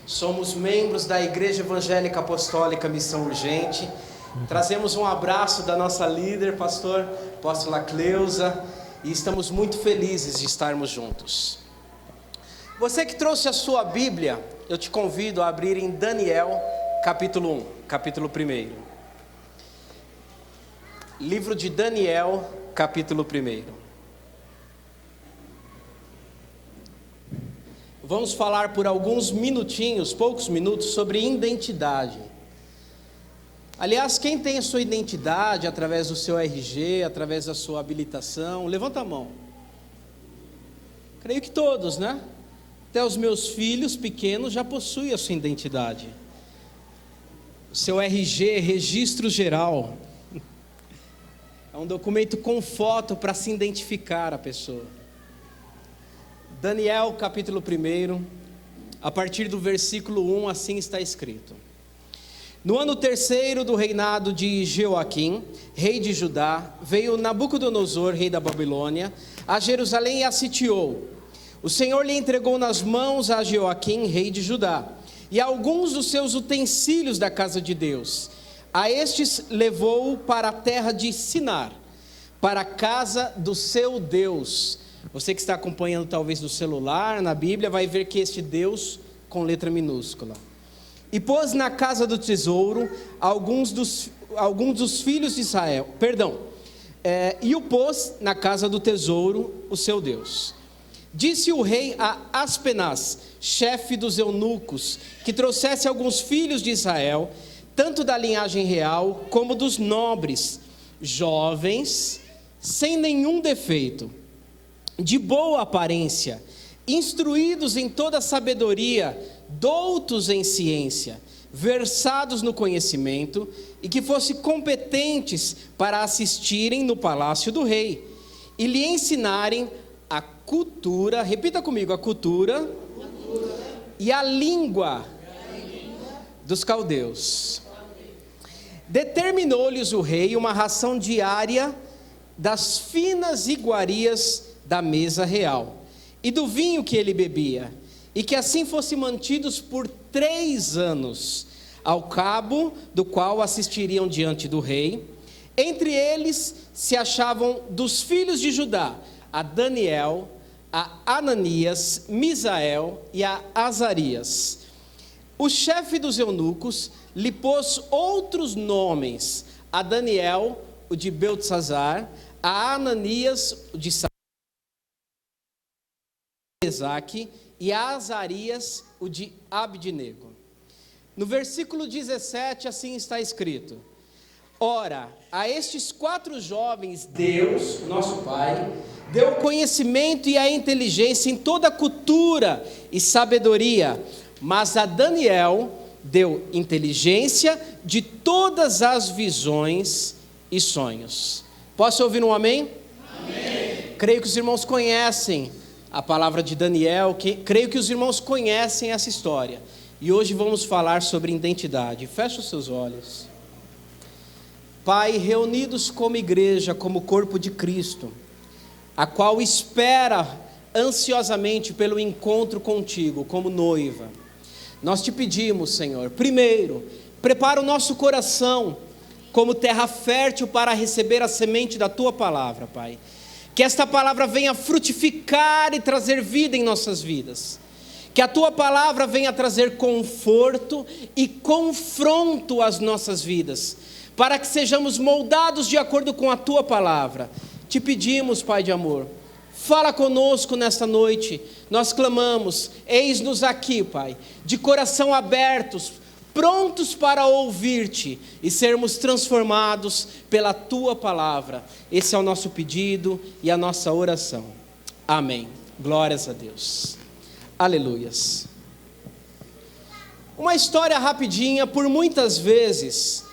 Somos membros da Igreja Evangélica Apostólica Missão Urgente. Trazemos um abraço da nossa líder, apóstola Cleusa, e estamos muito felizes de estarmos juntos. Você que trouxe a sua Bíblia, eu te convido a abrir em Daniel, capítulo 1, capítulo 1. Livro de Daniel, capítulo 1. Vamos falar por alguns minutinhos, poucos minutos, sobre identidade. Aliás, quem tem a sua identidade através do seu RG, através da sua habilitação, levanta a mão. Creio que todos, né? Até os meus filhos pequenos já possuem a sua identidade. O seu RG, registro geral. É um documento com foto para se identificar a pessoa. Daniel capítulo 1, a partir do versículo 1, assim está escrito: No ano 3º do reinado de Jeoaquim, rei de Judá, veio Nabucodonosor, rei da Babilônia, a Jerusalém e a sitiou. O Senhor lhe entregou nas mãos a Jeoaquim, rei de Judá, e alguns dos seus utensílios da casa de Deus. A estes levou para a terra de Sinar, para a casa do seu Deus. Você que está acompanhando talvez no celular, na Bíblia, vai ver que este Deus com letra minúscula. E pôs na casa do tesouro alguns dos filhos de Israel, e o pôs na casa do tesouro o seu Deus. Disse o rei a Aspenaz, chefe dos eunucos, que trouxesse alguns filhos de Israel, tanto da linhagem real como dos nobres, jovens, sem nenhum defeito, de boa aparência, instruídos em toda sabedoria, doutos em ciência, versados no conhecimento, e que fossem competentes para assistirem no palácio do rei, e lhe ensinarem a cultura, repita comigo, a cultura e a língua dos caldeus. Determinou-lhes o rei uma ração diária das finas iguarias da mesa real, e do vinho que ele bebia, e que assim fossem mantidos por 3 anos, ao cabo do qual assistiriam diante do rei. Entre eles se achavam dos filhos de Judá, a Daniel, a Ananias, Misael e a Azarias. O chefe dos eunucos lhe pôs outros nomes: a Daniel, o de Beltesazar, a Ananias, o de Mesaque, e a Azarias, o de Abdinego. No versículo 17, assim está escrito: Ora, a estes 4 jovens, Deus, nosso Pai, deu conhecimento e a inteligência em toda a cultura e sabedoria, mas a Daniel deu inteligência de todas as visões e sonhos. Posso ouvir um amém? Amém. Creio que os irmãos conhecem a palavra de Daniel, creio que os irmãos conhecem essa história. E hoje vamos falar sobre identidade. Feche os seus olhos. Pai, reunidos como igreja, como corpo de Cristo, a qual espera ansiosamente pelo encontro contigo como noiva, nós te pedimos, Senhor, primeiro, prepara o nosso coração como terra fértil para receber a semente da Tua palavra, Pai. Que esta palavra venha frutificar e trazer vida em nossas vidas. Que a Tua palavra venha trazer conforto e confronto às nossas vidas, para que sejamos moldados de acordo com a Tua palavra. Te pedimos, Pai de amor, fala conosco nesta noite. Nós clamamos, eis-nos aqui, Pai, de coração abertos, prontos para ouvir-te e sermos transformados pela Tua palavra. Esse é o nosso pedido e a nossa oração. Amém. Glórias a Deus. Aleluias. Uma história rapidinha. Por muitas vezes,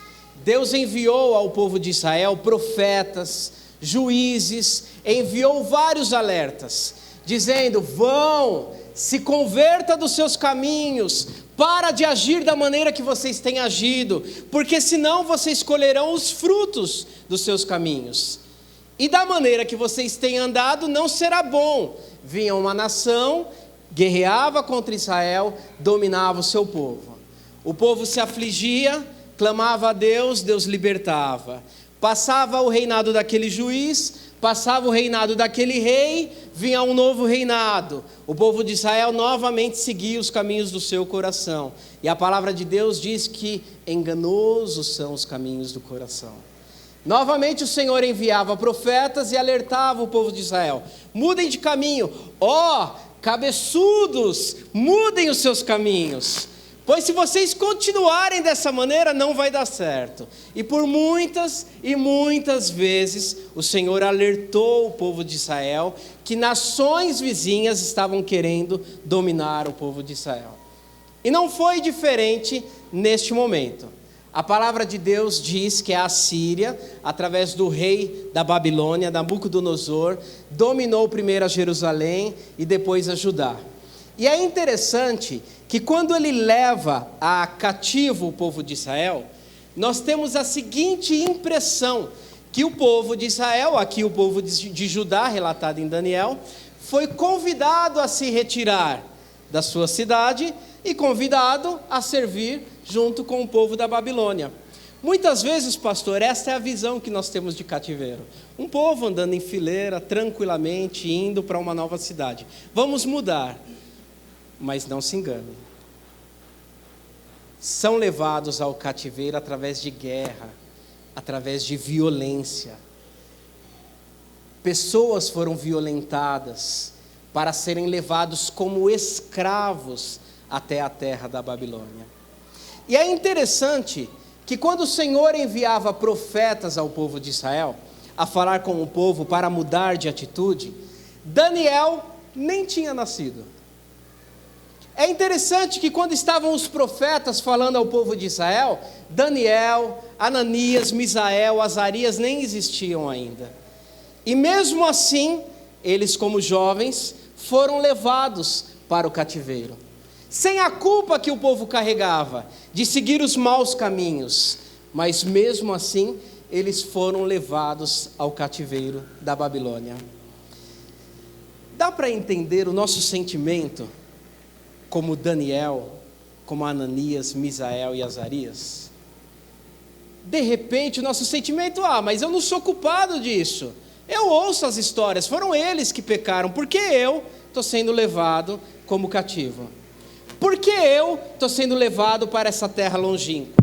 Deus enviou ao povo de Israel profetas, juízes, enviou vários alertas, dizendo: vão, se converta dos seus caminhos, para de agir da maneira que vocês têm agido, porque senão vocês colherão os frutos dos seus caminhos. E da maneira que vocês têm andado não será bom. Vinha uma nação guerreava contra Israel, dominava o seu povo. O povo se afligia, clamava a Deus, Deus libertava. Passava o reinado daquele juiz, passava o reinado daquele rei, vinha um novo reinado. O povo de Israel novamente seguia os caminhos do seu coração. E a palavra de Deus diz que enganosos são os caminhos do coração. Novamente o Senhor enviava profetas e alertava o povo de Israel: mudem de caminho, cabeçudos, mudem os seus caminhos, pois se vocês continuarem dessa maneira, não vai dar certo. E por muitas e muitas vezes, o Senhor alertou o povo de Israel que nações vizinhas estavam querendo dominar o povo de Israel. E não foi diferente neste momento. A palavra de Deus diz que a Assíria, através do rei da Babilônia, Nabucodonosor, dominou primeiro a Jerusalém e depois a Judá. E é interessante que quando ele leva a cativo o povo de Israel, nós temos a seguinte impressão, que o povo de Israel, aqui o povo de Judá, relatado em Daniel, foi convidado a se retirar da sua cidade e convidado a servir junto com o povo da Babilônia. Muitas vezes, pastor, esta é a visão que nós temos de cativeiro. Um povo andando em fileira, tranquilamente, indo para uma nova cidade. Vamos mudar, mas não se engane. São levados ao cativeiro através de guerra, através de violência. Pessoas foram violentadas para serem levados como escravos até a terra da Babilônia. E é interessante que quando o Senhor enviava profetas ao povo de Israel, a falar com o povo para mudar de atitude, Daniel nem tinha nascido. É interessante que quando estavam os profetas falando ao povo de Israel, Daniel, Ananias, Misael, Azarias nem existiam ainda. E mesmo assim, eles como jovens, foram levados para o cativeiro. Sem a culpa que o povo carregava, de seguir os maus caminhos, mas mesmo assim, eles foram levados ao cativeiro da Babilônia. Dá para entender o nosso sentimento como Daniel, como Ananias, Misael e Azarias? De repente o nosso sentimento, mas eu não sou culpado disso. Eu ouço as histórias, foram eles que pecaram, por que eu estou sendo levado como cativo? Por que eu estou sendo levado para essa terra longínqua?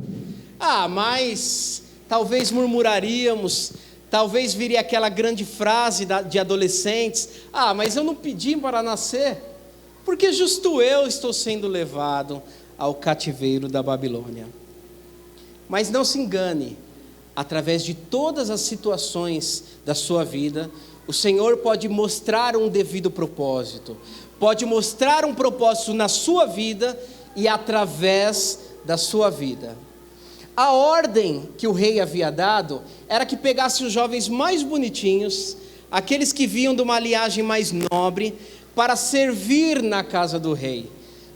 Mas talvez murmuraríamos, talvez viria aquela grande frase de adolescentes: mas eu não pedi para nascer, porque justo eu estou sendo levado ao cativeiro da Babilônia. Mas não se engane, através de todas as situações da sua vida, o Senhor pode mostrar um devido propósito, pode mostrar um propósito na sua vida e através da sua vida. A ordem que o rei havia dado era que pegasse os jovens mais bonitinhos, aqueles que vinham de uma linhagem mais nobre, para servir na casa do rei,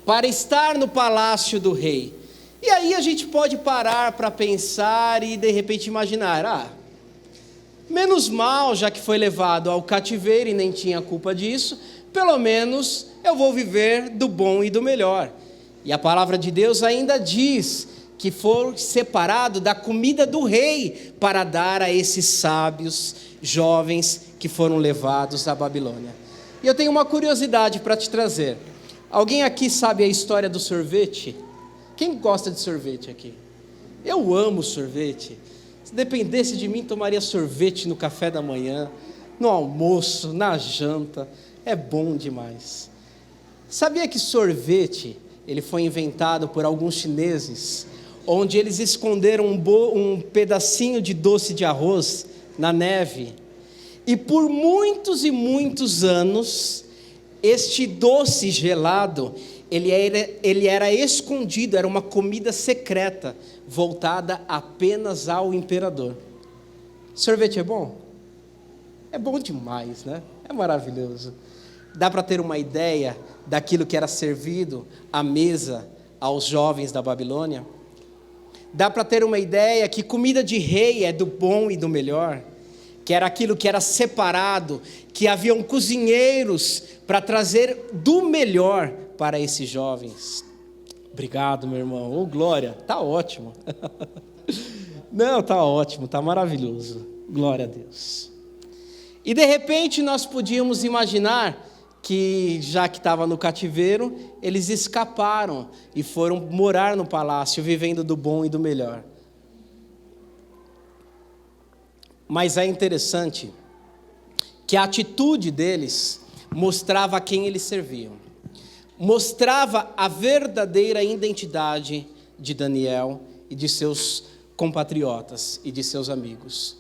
para estar no palácio do rei. E aí a gente pode parar para pensar e de repente imaginar: menos mal, já que foi levado ao cativeiro e nem tinha culpa disso, pelo menos eu vou viver do bom e do melhor. E a palavra de Deus ainda diz que foi separado da comida do rei para dar a esses sábios jovens que foram levados à Babilônia. E eu tenho uma curiosidade para te trazer. Alguém aqui sabe a história do sorvete? Quem gosta de sorvete aqui? Eu amo sorvete. Se dependesse de mim, tomaria sorvete no café da manhã, no almoço, na janta. É bom demais. Sabia que sorvete, ele foi inventado por alguns chineses, onde eles esconderam um pedacinho de doce de arroz na neve, e por muitos e muitos anos, este doce gelado, ele era escondido, era uma comida secreta, voltada apenas ao imperador. Sorvete é bom? É bom demais, né? É maravilhoso. Dá para ter uma ideia daquilo que era servido à mesa aos jovens da Babilônia? Dá para ter uma ideia que comida de rei é do bom e do melhor? que era aquilo que era separado, que haviam cozinheiros para trazer do melhor para esses jovens. Obrigado, meu irmão. Oh, glória, tá ótimo. Não, tá ótimo, tá maravilhoso. Glória a Deus. E de repente nós podíamos imaginar que, já que estava no cativeiro, eles escaparam e foram morar no palácio, vivendo do bom e do melhor. Mas é interessante que a atitude deles mostrava a quem eles serviam. Mostrava a verdadeira identidade de Daniel e de seus compatriotas e de seus amigos.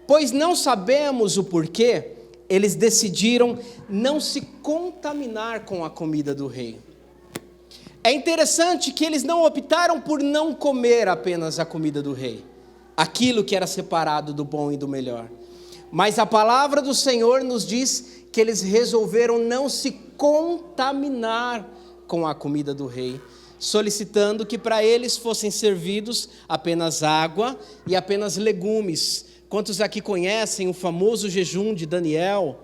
Pois não sabemos o porquê, eles decidiram não se contaminar com a comida do rei. É interessante que eles não optaram por não comer apenas a comida do rei, aquilo que era separado do bom e do melhor. Mas a palavra do Senhor nos diz que eles resolveram não se contaminar com a comida do rei, solicitando que para eles fossem servidos apenas água e apenas legumes. Quantos aqui conhecem o famoso jejum de Daniel,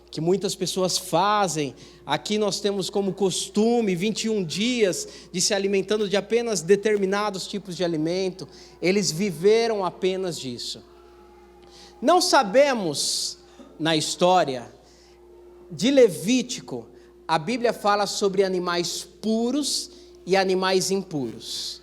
que muitas pessoas fazem? Aqui nós temos como costume 21 dias de se alimentando de apenas determinados tipos de alimento. Eles viveram apenas disso. Não sabemos, na história de Levítico, a Bíblia fala sobre animais puros e animais impuros.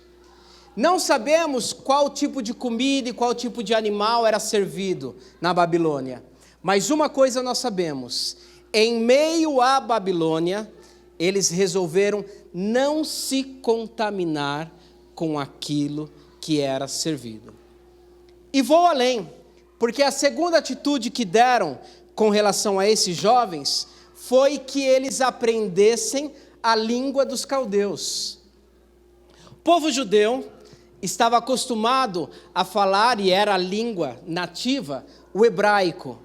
Não sabemos qual tipo de comida e qual tipo de animal era servido na Babilônia. Mas uma coisa nós sabemos: em meio à Babilônia, eles resolveram não se contaminar com aquilo que era servido. E vou além, porque a segunda atitude que deram com relação a esses jovens foi que eles aprendessem a língua dos caldeus. O povo judeu estava acostumado a falar, e era a língua nativa, o hebraico.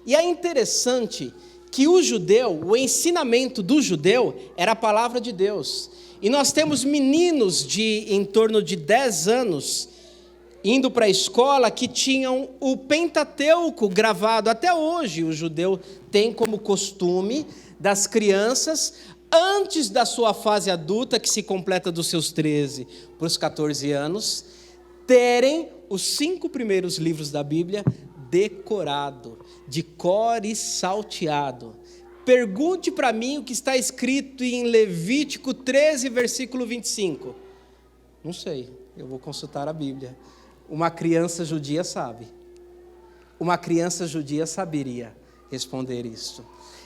E é interessante que o ensinamento do judeu era a palavra de Deus. E nós temos meninos de em torno de 10 anos, indo para a escola, que tinham o Pentateuco gravado. Até hoje o judeu tem como costume das crianças, antes da sua fase adulta, que se completa dos seus 13 para os 14 anos, terem os 5 primeiros livros da Bíblia decorado, de cor e salteado. Pergunte para mim o que está escrito em Levítico 13, versículo 25. Não sei, eu vou consultar a Bíblia. Uma criança judia sabe. Uma criança judia saberia responder isso.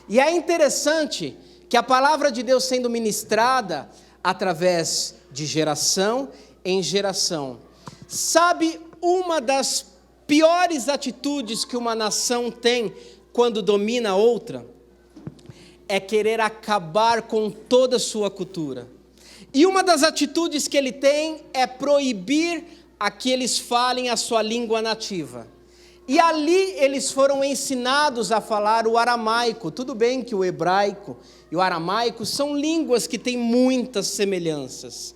E é interessante que a palavra de Deus sendo ministrada através de geração em geração. Sabe uma das piores atitudes que uma nação tem quando domina a outra? É querer acabar com toda a sua cultura. E uma das atitudes que ele tem é proibir a que eles falem a sua língua nativa. E ali eles foram ensinados a falar o aramaico. Tudo bem que o hebraico e o aramaico são línguas que têm muitas semelhanças.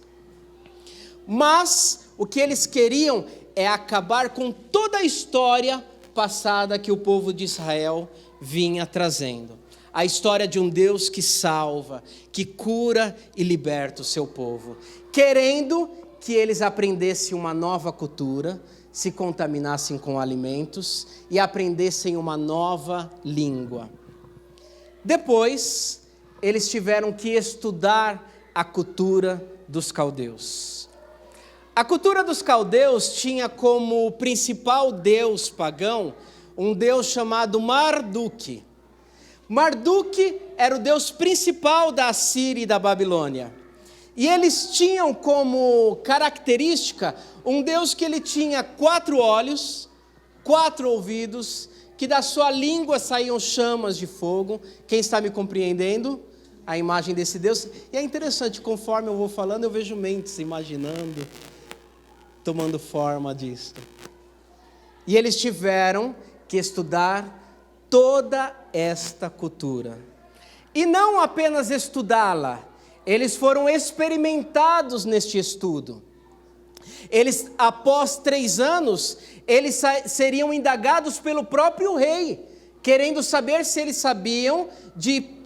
Mas o que eles queriam é acabar com toda a história passada que o povo de Israel vinha trazendo. A história de um Deus que salva, que cura e liberta o seu povo. Querendo que eles aprendessem uma nova cultura, se contaminassem com alimentos e aprendessem uma nova língua. Depois, eles tiveram que estudar a cultura dos caldeus. A cultura dos caldeus tinha como principal deus pagão um deus chamado Marduk. Marduk era o deus principal da Assíria e da Babilônia. E eles tinham como característica um Deus que ele tinha 4 olhos, 4 ouvidos, que da sua língua saíam chamas de fogo. Quem está me compreendendo? A imagem desse Deus. E é interessante, conforme eu vou falando, eu vejo mentes imaginando, tomando forma disso. E eles tiveram que estudar toda esta cultura. E não apenas estudá-la, eles foram experimentados neste estudo. Eles, após 3 anos, eles seriam indagados pelo próprio rei, querendo saber se eles sabiam,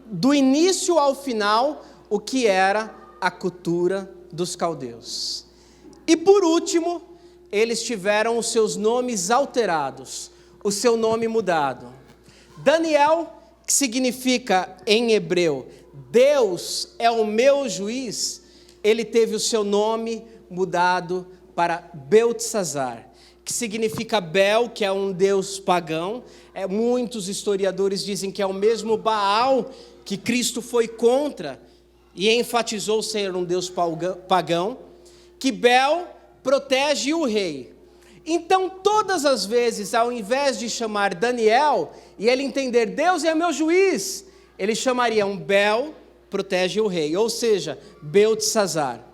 do início ao final, o que era a cultura dos caldeus. E por último, eles tiveram os seus nomes alterados, o seu nome mudado. Daniel, que significa em hebreu, Deus é o meu juiz, ele teve o seu nome mudado para Beltesazar, que significa Bel, que é um deus pagão. Muitos historiadores dizem que é o mesmo Baal que Cristo foi contra e enfatizou ser um deus pagão, que Bel protege o rei. Então, todas as vezes, ao invés de chamar Daniel, e ele entender Deus é meu juiz, eles chamariam Bel, protege o rei, ou seja, Beltesazar.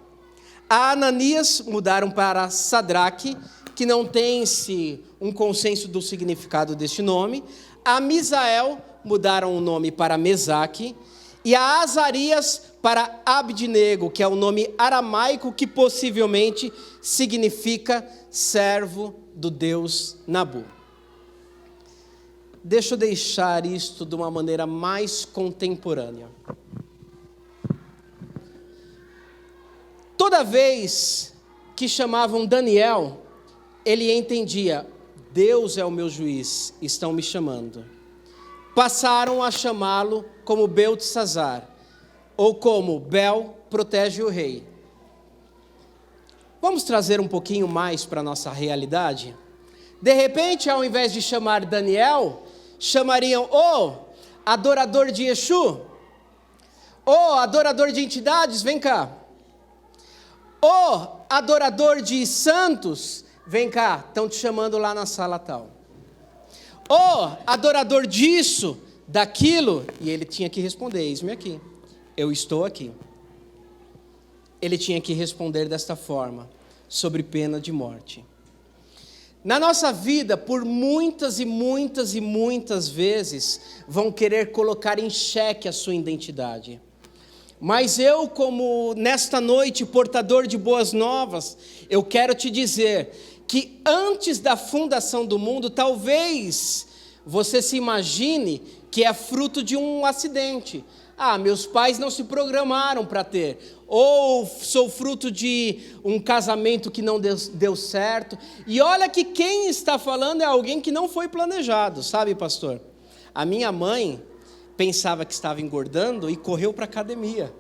A Ananias mudaram para Sadraque, que não tem-se um consenso do significado deste nome. A Misael mudaram o nome para Mesaque, e a Azarias para Abidnego, que é o nome aramaico que possivelmente significa servo do deus Nabu. Deixa eu deixar isto de uma maneira mais contemporânea. Toda vez que chamavam Daniel, ele entendia, Deus é o meu juiz, estão me chamando. Passaram a chamá-lo como Beltesazar, ou como Bel, protege o rei. Vamos trazer um pouquinho mais para a nossa realidade? De repente, ao invés de chamar Daniel, chamariam, adorador de Exu, adorador de entidades, vem cá. Adorador de santos, vem cá, estão te chamando lá na sala tal. Adorador disso, daquilo, e ele tinha que responder, eis-me aqui, eu estou aqui. Ele tinha que responder desta forma, sobre pena de morte. Na nossa vida, por muitas e muitas e muitas vezes, vão querer colocar em xeque a sua identidade. Mas eu, como nesta noite, portador de boas novas, eu quero te dizer que antes da fundação do mundo, talvez você se imagine que é fruto de um acidente. Meus pais não se programaram para ter. Ou sou fruto de um casamento que não deu certo. E olha que quem está falando é alguém que não foi planejado, sabe, pastor? A minha mãe pensava que estava engordando e correu para a academia.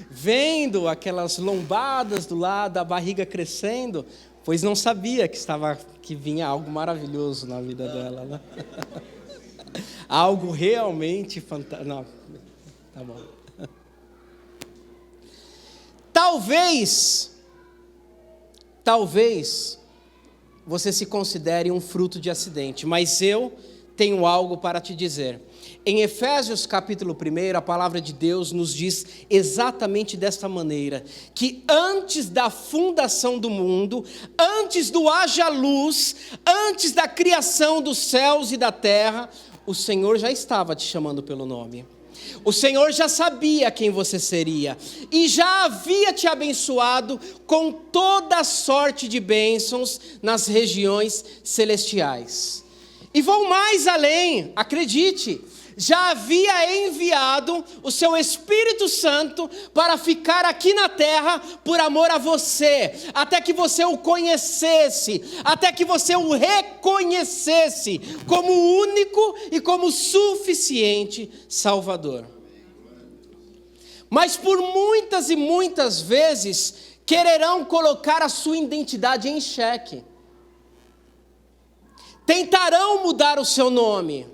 Vendo aquelas lombadas do lado, a barriga crescendo, pois não sabia que vinha algo maravilhoso na vida dela, né? Algo realmente fantástico. Não, tá bom. Talvez você se considere um fruto de acidente, mas eu tenho algo para te dizer. Em Efésios capítulo 1, a palavra de Deus nos diz exatamente desta maneira, que antes da fundação do mundo, antes do haja luz, antes da criação dos céus e da terra, o Senhor já estava te chamando pelo nome. O Senhor já sabia quem você seria e já havia te abençoado com toda sorte de bênçãos nas regiões celestiais. E vou mais além, acredite, já havia enviado o seu Espírito Santo para ficar aqui na terra por amor a você, até que você o conhecesse, até que você o reconhecesse como único e como suficiente Salvador. Mas por muitas e muitas vezes quererão colocar a sua identidade em xeque. Tentarão mudar o seu nome.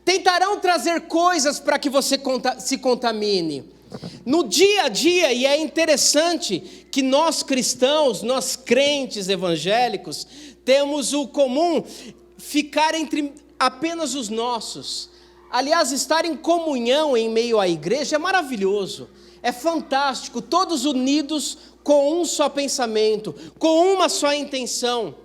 Tentarão trazer coisas para que você se contamine. No dia a dia, e é interessante que nós cristãos, nós crentes evangélicos, temos o comum ficar entre apenas os nossos. Aliás, estar em comunhão em meio à igreja é maravilhoso, é fantástico, todos unidos com um só pensamento, com uma só intenção.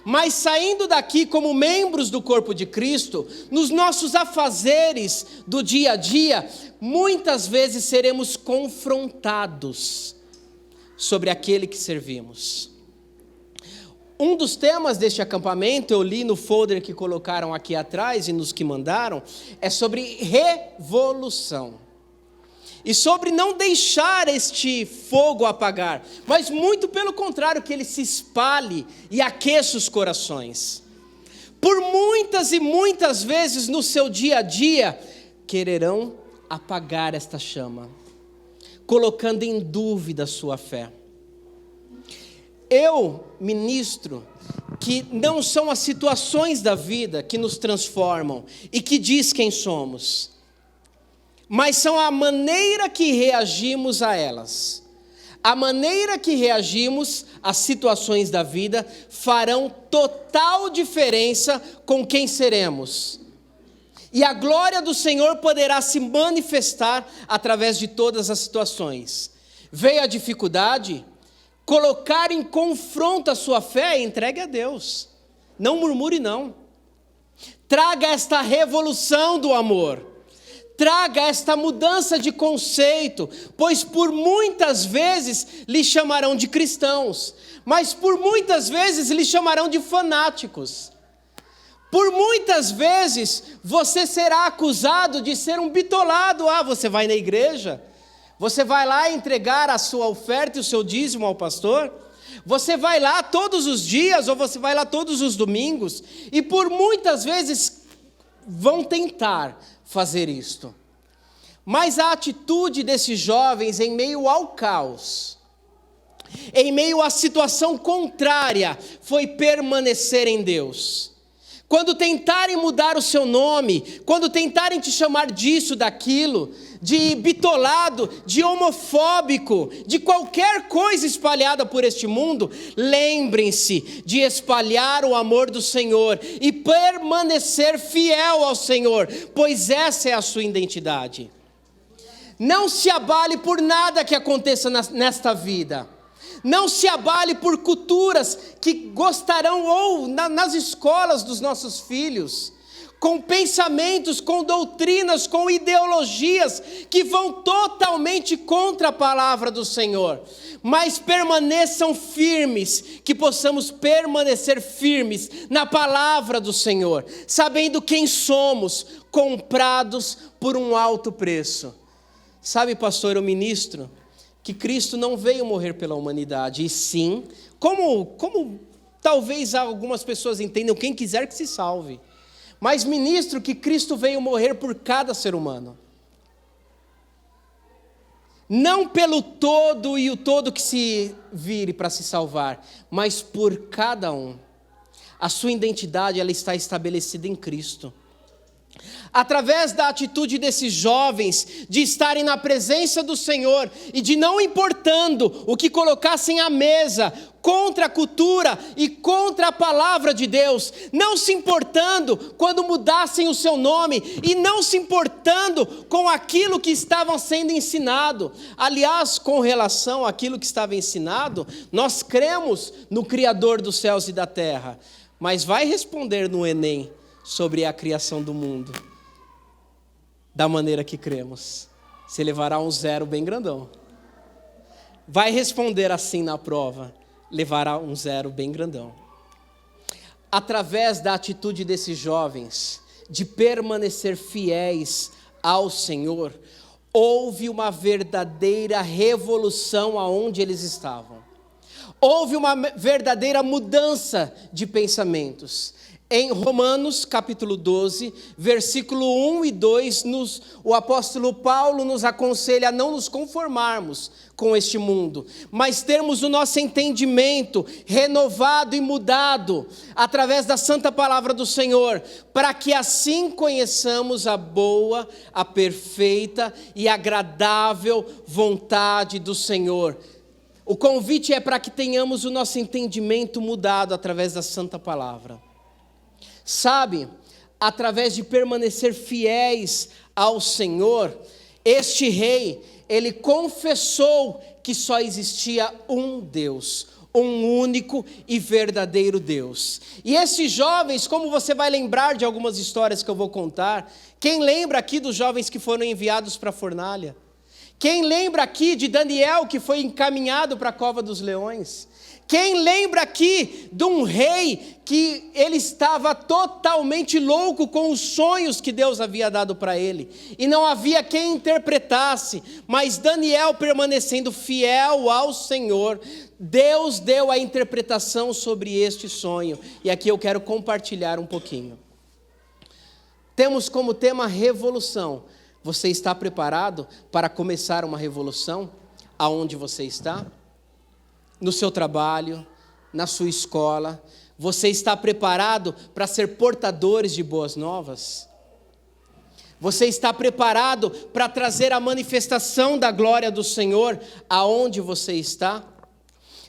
Mas saindo daqui como membros do corpo de Cristo, nos nossos afazeres do dia a dia, muitas vezes seremos confrontados sobre aquele que servimos. Um dos temas deste acampamento, eu li no folder que colocaram aqui atrás e nos que mandaram, é sobre revolução. E sobre não deixar este fogo apagar, mas muito pelo contrário, que ele se espalhe e aqueça os corações. Por muitas e muitas vezes no seu dia a dia, quererão apagar esta chama, colocando em dúvida a sua fé. Eu ministro que não são as situações da vida que nos transformam e que diz quem somos, mas são a maneira que reagimos a elas. A maneira que reagimos às situações da vida farão total diferença com quem seremos. E a glória do Senhor poderá se manifestar através de todas as situações. Veio a dificuldade, colocar em confronto a sua fé, entregue a Deus. Não murmure não. Traga esta revolução do amor. Traga esta mudança de conceito, pois por muitas vezes lhe chamarão de cristãos, mas por muitas vezes lhe chamarão de fanáticos. Por muitas vezes você será acusado de ser um bitolado. Você vai na igreja? Você vai lá entregar a sua oferta e o seu dízimo ao pastor? Você vai lá todos os dias ou você vai lá todos os domingos? E por muitas vezes vão tentar fazer isto. Mas a atitude desses jovens em meio ao caos, em meio à situação contrária, foi permanecer em Deus. Quando tentarem mudar o seu nome, quando tentarem te chamar disso, daquilo, de bitolado, de homofóbico, de qualquer coisa espalhada por este mundo, lembrem-se de espalhar o amor do Senhor e permanecer fiel ao Senhor, pois essa é a sua identidade. Não se abale por nada que aconteça nesta vida. Não se abale por culturas que gostarão, ou nas escolas dos nossos filhos, com pensamentos, com doutrinas, com ideologias que vão totalmente contra a palavra do Senhor. Mas permaneçam firmes, que possamos permanecer firmes na palavra do Senhor, sabendo quem somos, comprados por um alto preço. Sabe, pastor, eu ministro que Cristo não veio morrer pela humanidade, e sim, como talvez algumas pessoas entendam, quem quiser que se salve. Mas ministro que Cristo veio morrer por cada ser humano. Não pelo todo e o todo que se vire para se salvar, mas por cada um. A sua identidade, ela está estabelecida em Cristo. Através da atitude desses jovens, de estarem na presença do Senhor e de não importando o que colocassem à mesa, contra a cultura e contra a palavra de Deus, não se importando quando mudassem o seu nome e não se importando com aquilo que estavam sendo ensinado. Aliás, com relação àquilo que estava ensinado, nós cremos no Criador dos céus e da terra, mas vai responder no Enem sobre a criação do mundo da maneira que cremos, você levará um 0 bem grandão. Vai responder assim na prova, levará um 0 bem grandão. Através da atitude desses jovens, de permanecer fiéis ao Senhor, houve uma verdadeira revolução aonde eles estavam. Houve uma verdadeira mudança de pensamentos. Em Romanos capítulo 12, versículo 1 e 2, o apóstolo Paulo nos aconselha a não nos conformarmos com este mundo, mas termos o nosso entendimento renovado e mudado através da santa palavra do Senhor, para que assim conheçamos a boa, a perfeita e agradável vontade do Senhor. O convite é para que tenhamos o nosso entendimento mudado através da santa palavra. Sabe, através de permanecer fiéis ao Senhor, este rei, ele confessou que só existia um Deus, um único e verdadeiro Deus. E esses jovens, como você vai lembrar de algumas histórias que eu vou contar, quem lembra aqui dos jovens que foram enviados para a fornalha? Quem lembra aqui de Daniel que foi encaminhado para a cova dos leões? Quem lembra aqui de um rei que ele estava totalmente louco com os sonhos que Deus havia dado para ele, e não havia quem interpretasse, mas Daniel, permanecendo fiel ao Senhor, Deus deu a interpretação sobre este sonho, e aqui eu quero compartilhar um pouquinho. Temos como tema revolução. Você está preparado para começar uma revolução? Aonde você está? No seu trabalho, na sua escola, você está preparado para ser portadores de boas novas? Você está preparado para trazer a manifestação da glória do Senhor aonde você está?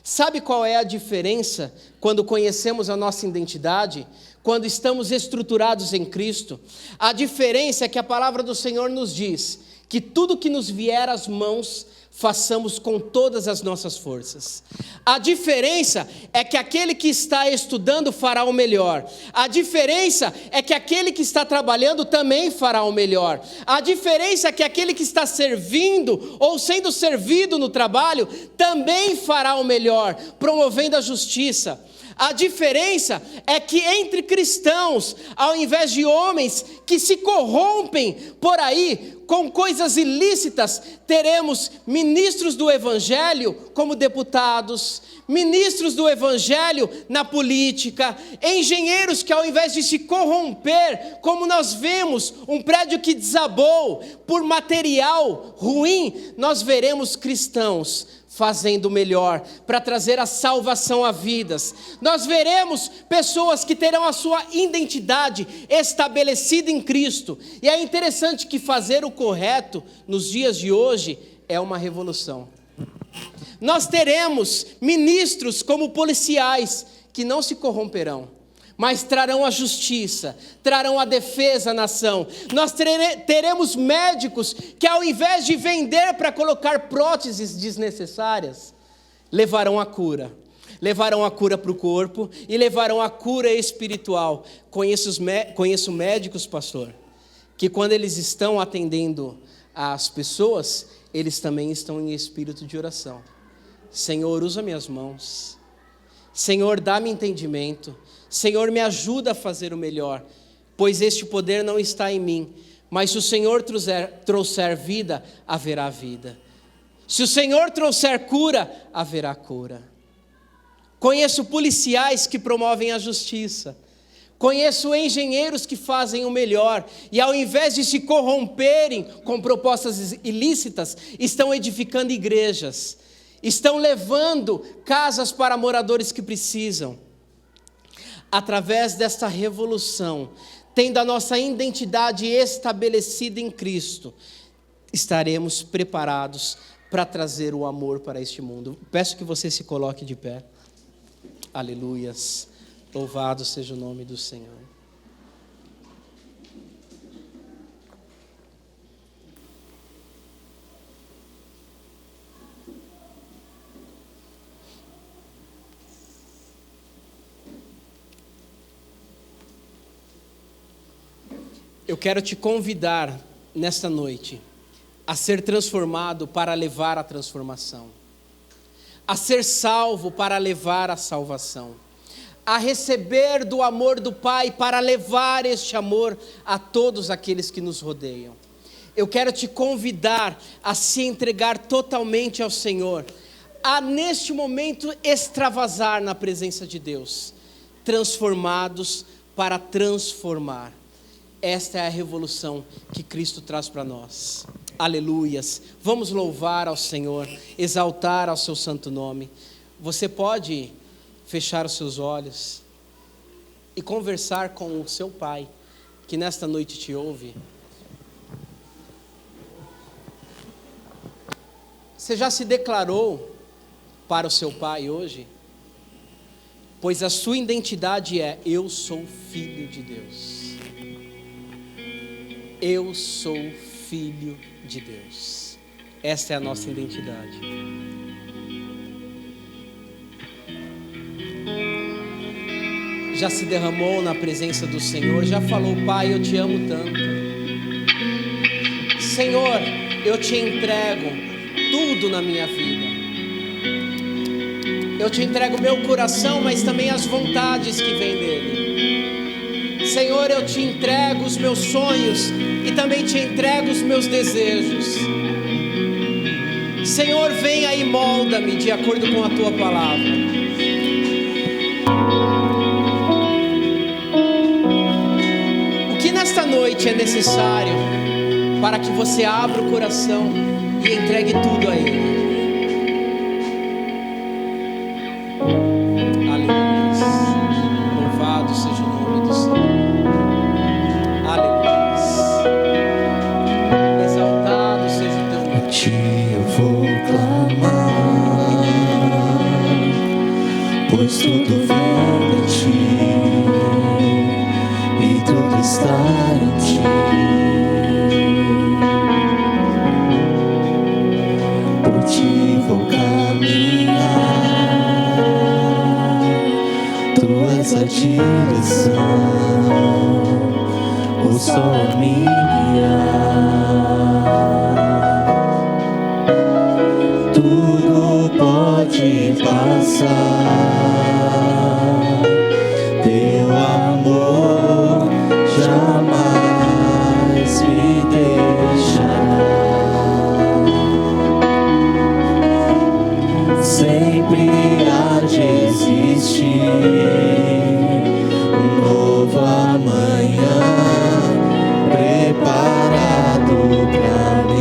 Sabe qual é a diferença quando conhecemos a nossa identidade? Quando estamos estruturados em Cristo? A diferença é que a palavra do Senhor nos diz que tudo que nos vier às mãos, façamos com todas as nossas forças. A diferença é que aquele que está estudando fará o melhor. A diferença é que aquele que está trabalhando também fará o melhor. A diferença é que aquele que está servindo ou sendo servido no trabalho também fará o melhor, promovendo a justiça. A diferença é que entre cristãos, ao invés de homens que se corrompem por aí com coisas ilícitas, teremos ministros do Evangelho como deputados, ministros do Evangelho na política, engenheiros que ao invés de se corromper, como nós vemos um prédio que desabou por material ruim, nós veremos cristãos fazendo o melhor, para trazer a salvação a vidas. Nós veremos pessoas que terão a sua identidade estabelecida em Cristo. E é interessante que fazer o correto nos dias de hoje é uma revolução. Nós teremos ministros como policiais que não se corromperão, mas trarão a justiça, trarão a defesa à nação. Nós teremos médicos que ao invés de vender para colocar próteses desnecessárias, levarão a cura para o corpo e levarão a cura espiritual. Conheço médicos, pastor, que quando eles estão atendendo as pessoas, eles também estão em espírito de oração. Senhor, usa minhas mãos. Senhor, dá-me entendimento. Senhor, me ajuda a fazer o melhor, pois este poder não está em mim, mas se o Senhor trouxer vida, haverá vida. Se o Senhor trouxer cura, haverá cura. Conheço policiais que promovem a justiça, conheço engenheiros que fazem o melhor, e ao invés de se corromperem com propostas ilícitas, estão edificando igrejas, estão levando casas para moradores que precisam. Através desta revolução, tendo a nossa identidade estabelecida em Cristo, estaremos preparados para trazer o amor para este mundo. Peço que você se coloque de pé. Aleluias. Louvado seja o nome do Senhor. Eu quero te convidar nesta noite a ser transformado para levar a transformação, a ser salvo para levar a salvação, a receber do amor do Pai para levar este amor a todos aqueles que nos rodeiam. Eu quero te convidar a se entregar totalmente ao Senhor, a neste momento extravasar na presença de Deus, transformados para transformar. Esta é a revolução que Cristo traz para nós. Aleluias. Vamos louvar ao Senhor, exaltar ao seu santo nome. Você pode fechar os seus olhos e conversar com o seu Pai, que nesta noite te ouve. Você já se declarou para o seu Pai hoje? Pois a sua identidade é: eu sou filho de Deus. Eu sou filho de Deus. Esta é a nossa identidade. Já se derramou na presença do Senhor, já falou: Pai, eu te amo tanto. Senhor, eu te entrego tudo na minha vida. Eu te entrego o meu coração, mas também as vontades que vêm dele. Senhor, eu te entrego os meus sonhos e também te entrego os meus desejos. Senhor, venha e molda-me de acordo com a tua palavra. O que nesta noite é necessário para que você abra o coração e entregue tudo a Ele? Aleluia. Louvado seja o nome do Senhor. Aleluia. Exaltado seja o teu nome. A ti eu vou clamar, pois tudo vem de ti e tudo está em ti. Por ti vou caminhar, tu és a direção, o sol a me guiar. Tudo pode passar, teu amor jamais me deixará. Sempre há de existir um novo amanhã preparado pra mim.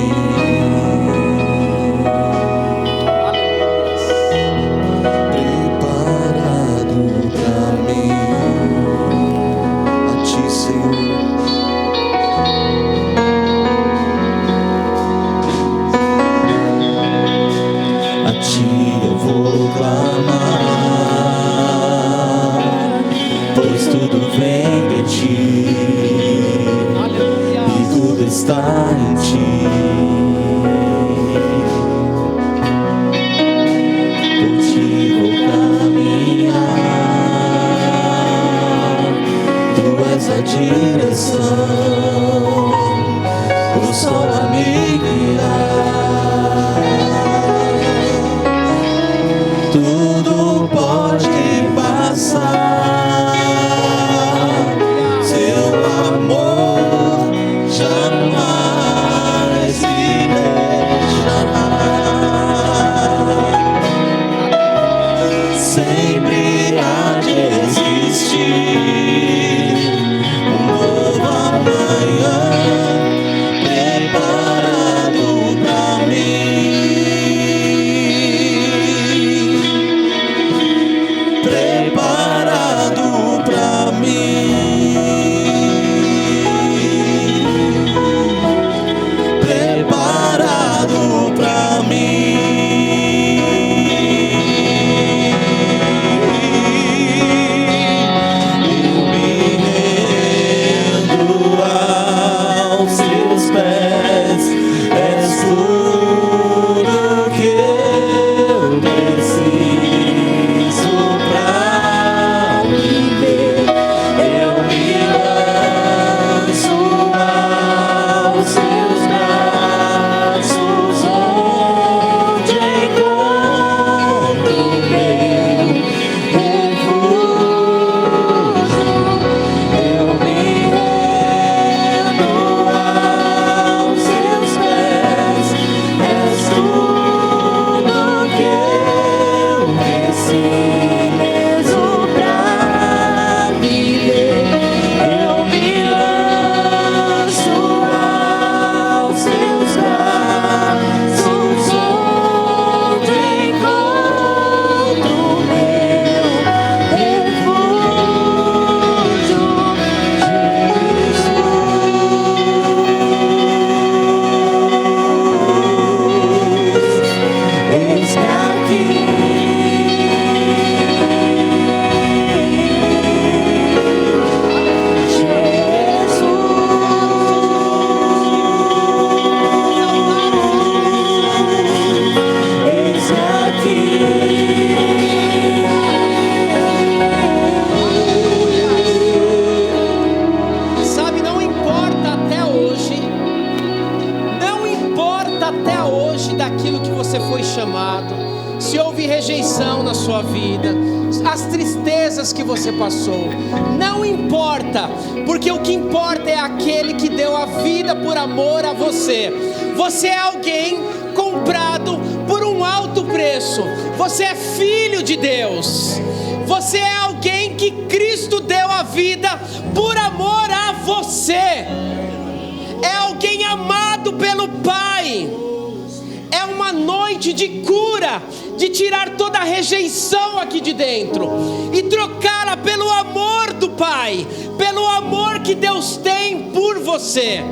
Está em ti, por ti vou caminhar, tu és a direção, o sol a me guiar. Tudo pode passar, seu amor jamais me deixará. Sempre há de existir um novo amanhã preparado pra mim. Preparado pra mim. Preparado pra mim. aflição na sua vida, as tristezas que você passou, não importa, porque o que importa é aquele que deu a vida por amor a você. Você é alguém comprado por um alto preço, você é filho de Deus, você é alguém que Cristo deu a vida por amor a você, é alguém amado pelo Pai. É uma noite de cura, de tirar toda a rejeição aqui de dentro e trocá-la pelo amor do Pai, pelo amor que Deus tem por você.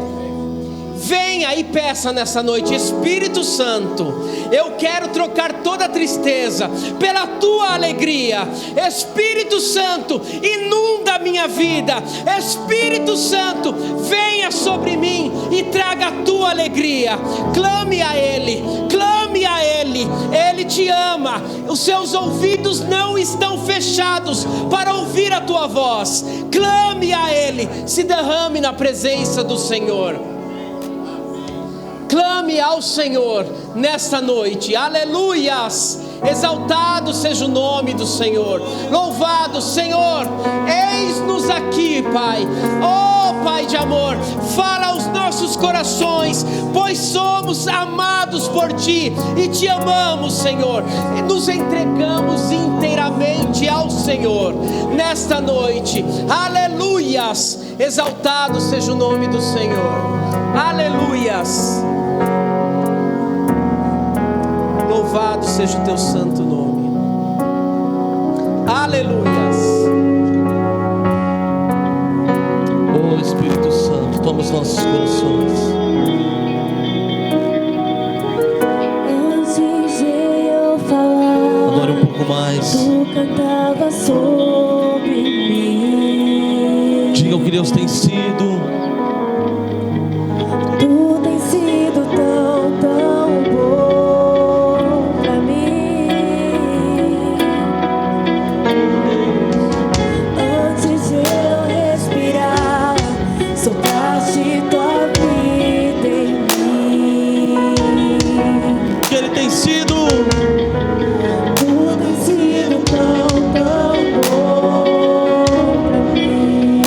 Venha e peça nessa noite: Espírito Santo, eu quero trocar toda a tristeza pela tua alegria. Espírito Santo, inunda a minha vida. Espírito Santo, venha sobre mim e traga a tua alegria. Clame a Ele, clame a Ele. Ele te ama. Os seus ouvidos não estão fechados para ouvir a tua voz. Clame a Ele, se derrame na presença do Senhor. Clame ao Senhor nesta noite, aleluias, exaltado seja o nome do Senhor, louvado Senhor, eis-nos aqui Pai, oh Pai de amor, fala aos nossos corações, pois somos amados por Ti e Te amamos Senhor, e nos entregamos inteiramente ao Senhor, nesta noite, aleluias, exaltado seja o nome do Senhor, aleluias. Louvado seja o teu santo nome. Aleluias. Oh Espírito Santo, toma os nossos corações. Antes de eu falar, Adore um pouco mais. Tu cantava sobre mim. Diga o que Deus tem sido. Tu tens sido tão, tão bom pra mim. Antes de eu respirar, sopraste tua vida em mim. Que Ele tem sido. Tu tens sido tão, tão bom pra mim.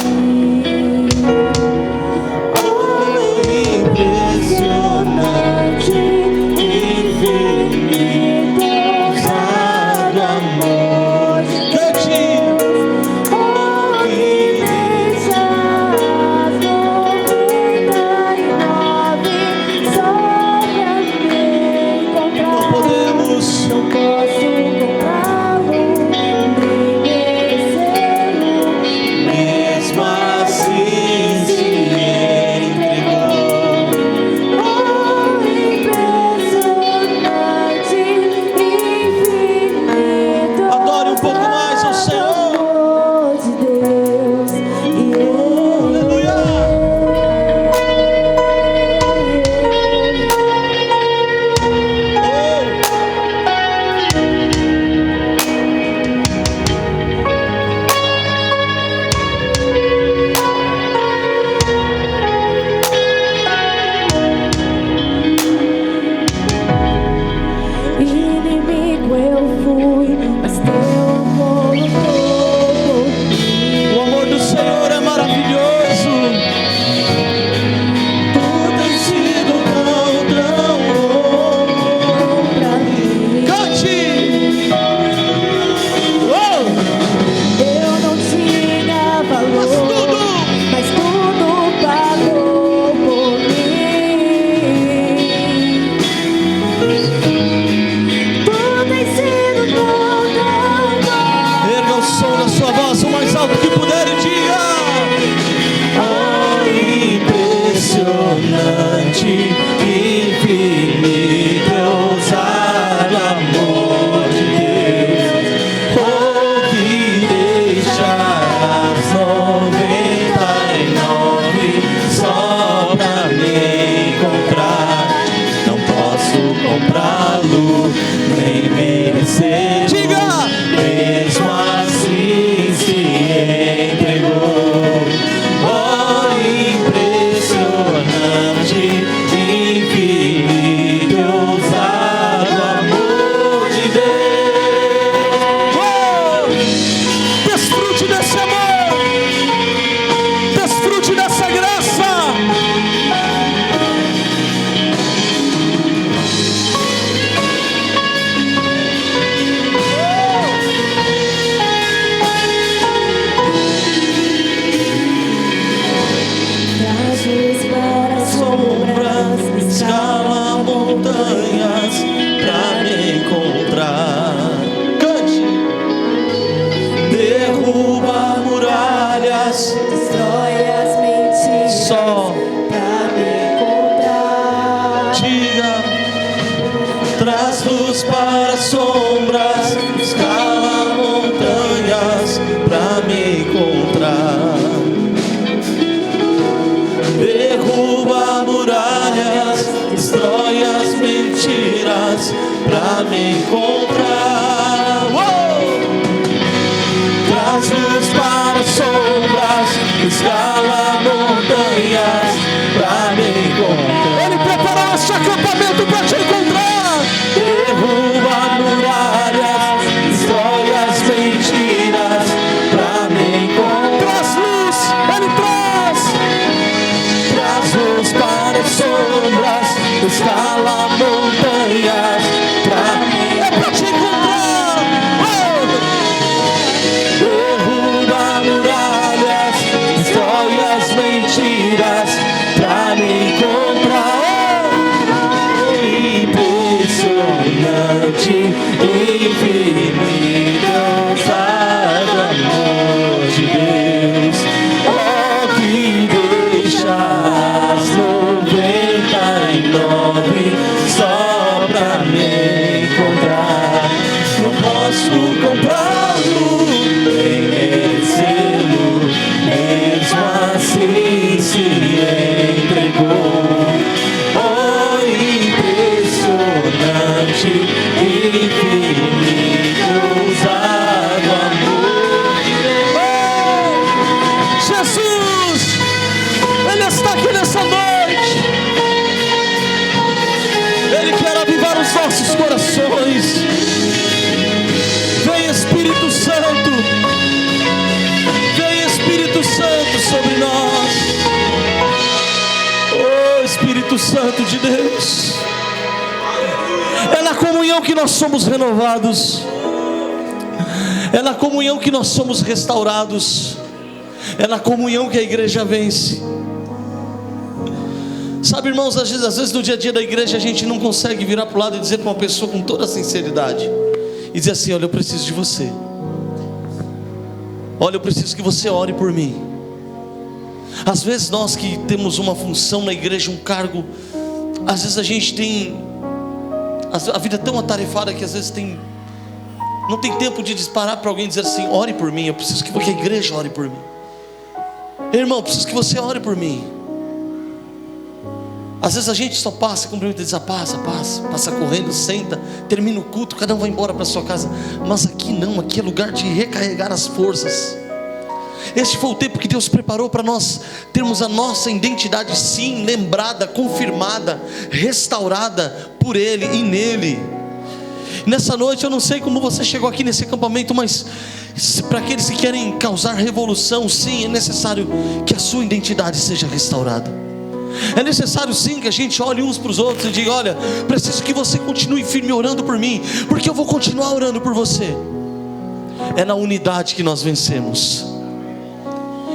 sombras. destrói as mentiras Só pra me encontrar. diga, traz luz para as sombras, escala montanhas pra me encontrar. Derruba muralhas, destrói as mentiras pra me encontrar. Traz luz para as sombras, escala montanhas pra me encontrar. Ele preparou esse acampamento para te encontrar. Derruba muralhas, destrói as mentiras pra me encontrar. Traz luz, ele traz. Traz luz para as sombras, escala montanhas pra mim. É pra te encontrar. Derruba muralhas, destrói as mentiras pra me encontrar. Impressionante, infinito, ousado amor de Deus. Oh, que deixa as 99 só pra me encontrar. Não posso comprá-lo, nem merecê-lo, mesmo assim se entregou. Oh, impressionante, infinito, ousado amor de Deus. Jesus, Ele está aqui nessa noite. Ele quer avivar os nossos corações. Vem Espírito Santo, vem Espírito Santo sobre nós. Oh, Espírito Santo de Deus, é na comunhão que nós somos renovados, é na comunhão que nós somos restaurados, é na comunhão que a igreja vence. Sabe, irmãos, às vezes no dia a dia da igreja a gente não consegue virar para o lado e dizer para uma pessoa com toda a sinceridade e dizer assim: olha, eu preciso de você, olha, eu preciso que você ore por mim. Às vezes nós que temos uma função na igreja, um cargo, às vezes a gente tem a vida é tão atarefada que às vezes não tem tempo de disparar para alguém e dizer assim: ore por mim, eu preciso que a igreja ore por mim. Irmão, eu preciso que você ore por mim. Às vezes a gente só passa, cumprimenta e diz: passa correndo, senta, termina o culto, cada um vai embora para sua casa. Mas aqui não, aqui é lugar de recarregar as forças. Este foi o tempo que Deus preparou para nós termos a nossa identidade sim lembrada, confirmada, restaurada por Ele e nele. Nessa noite eu não sei como você chegou aqui nesse acampamento, mas para aqueles que querem causar revolução, sim, é necessário que a sua identidade seja restaurada. É necessário sim que a gente olhe uns para os outros e diga: olha, preciso que você continue firme orando por mim, porque eu vou continuar orando por você. É na unidade que nós vencemos.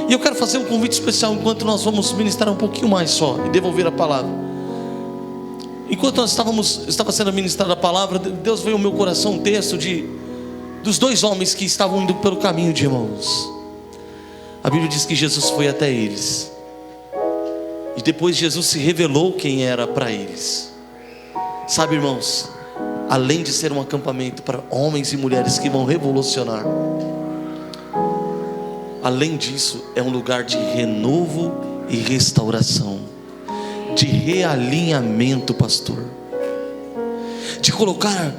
E eu quero fazer um convite especial enquanto nós vamos ministrar um pouquinho mais só e devolver a palavra. Enquanto nós estava sendo ministrada a palavra, Deus veio ao meu coração um texto dos dois homens que estavam indo pelo caminho de Emaús. A Bíblia diz que Jesus foi até eles, e depois Jesus se revelou quem era para eles. Sabe, irmãos, além de ser um acampamento para homens e mulheres que vão revolucionar, além disso, é um lugar de renovo e restauração, de realinhamento, pastor, de colocar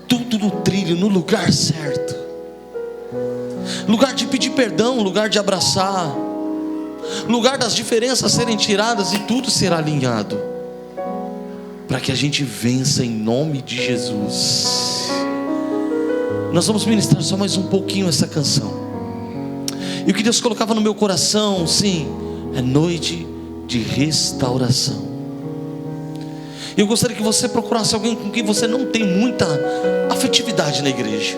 tudo no trilho, no lugar certo, lugar de pedir perdão, lugar de abraçar, lugar das diferenças serem tiradas e tudo ser alinhado, para que a gente vença em nome de Jesus. Nós vamos ministrar só mais um pouquinho essa canção. E o que Deus colocava no meu coração, sim, é noite de restauração. Eu gostaria que você procurasse alguém com quem você não tem muita afetividade na igreja.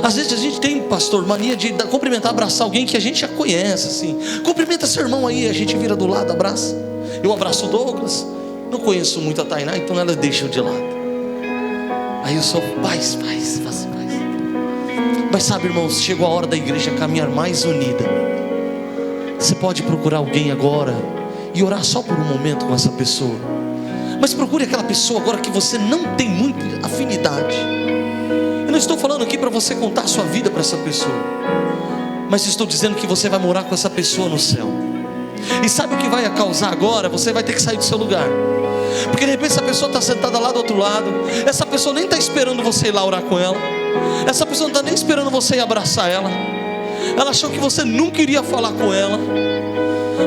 Às vezes a gente tem, pastor, mania de cumprimentar, abraçar alguém que a gente já conhece, assim. Cumprimenta seu irmão aí, a gente vira do lado, abraça. Eu abraço o Douglas, não conheço muito a Tainá, então elas deixam de lado. Aí eu sou paz. Mas sabe, irmãos, chegou a hora da igreja caminhar mais unida. Você pode procurar alguém agora e orar só por um momento com essa pessoa. Mas procure aquela pessoa agora que você não tem muita afinidade. Eu não estou falando aqui para você contar a sua vida para essa pessoa, mas estou dizendo que você vai morar com essa pessoa no céu. E sabe o que vai causar agora? Você vai ter que sair do seu lugar, porque de repente essa pessoa está sentada lá do outro lado. Essa pessoa nem está esperando você ir lá orar com ela. Essa pessoa não está nem esperando você ir abraçar ela. Ela achou que você nunca iria falar com ela.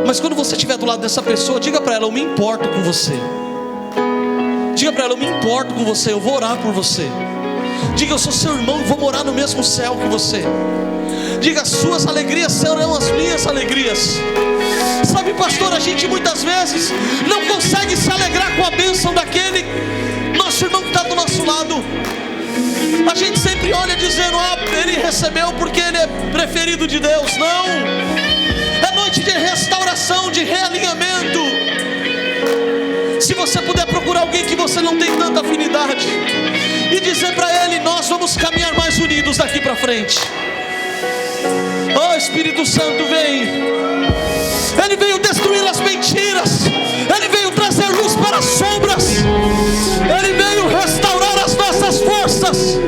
Mas quando você estiver do lado dessa pessoa, diga para ela: eu me importo com você. Diga para ela: eu me importo com você, eu vou orar por você. Diga: eu sou seu irmão e vou morar no mesmo céu que você. Diga: as suas alegrias serão as minhas alegrias. Sabe, pastor, a gente muitas vezes não consegue se alegrar com a bênção daquele nosso irmão que está do nosso lado. A gente sempre olha dizendo: ele recebeu porque ele é preferido de Deus. Não, é noite de restauração, de realinhamento. Se você puder procurar alguém que você não tem tanta afinidade e dizer para ele: nós vamos caminhar mais unidos daqui para frente. Oh, Espírito Santo, vem. Ele veio destruir as mentiras, Ele veio trazer luz para as sombras, Ele veio restaurar as nossas forças.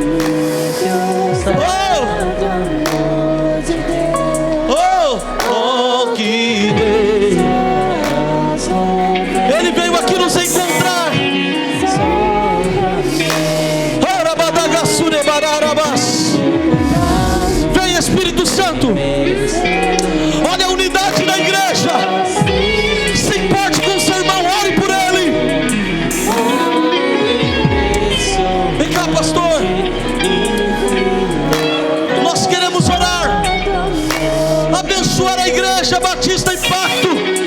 Que Ele veio aqui nos encontrar. Vem, Espírito Santo. Olha a unidade da igreja. Se importe com o seu irmão, ore por ele. Vem cá, pastor. Nós queremos orar, abençoar a igreja Batista Impacto.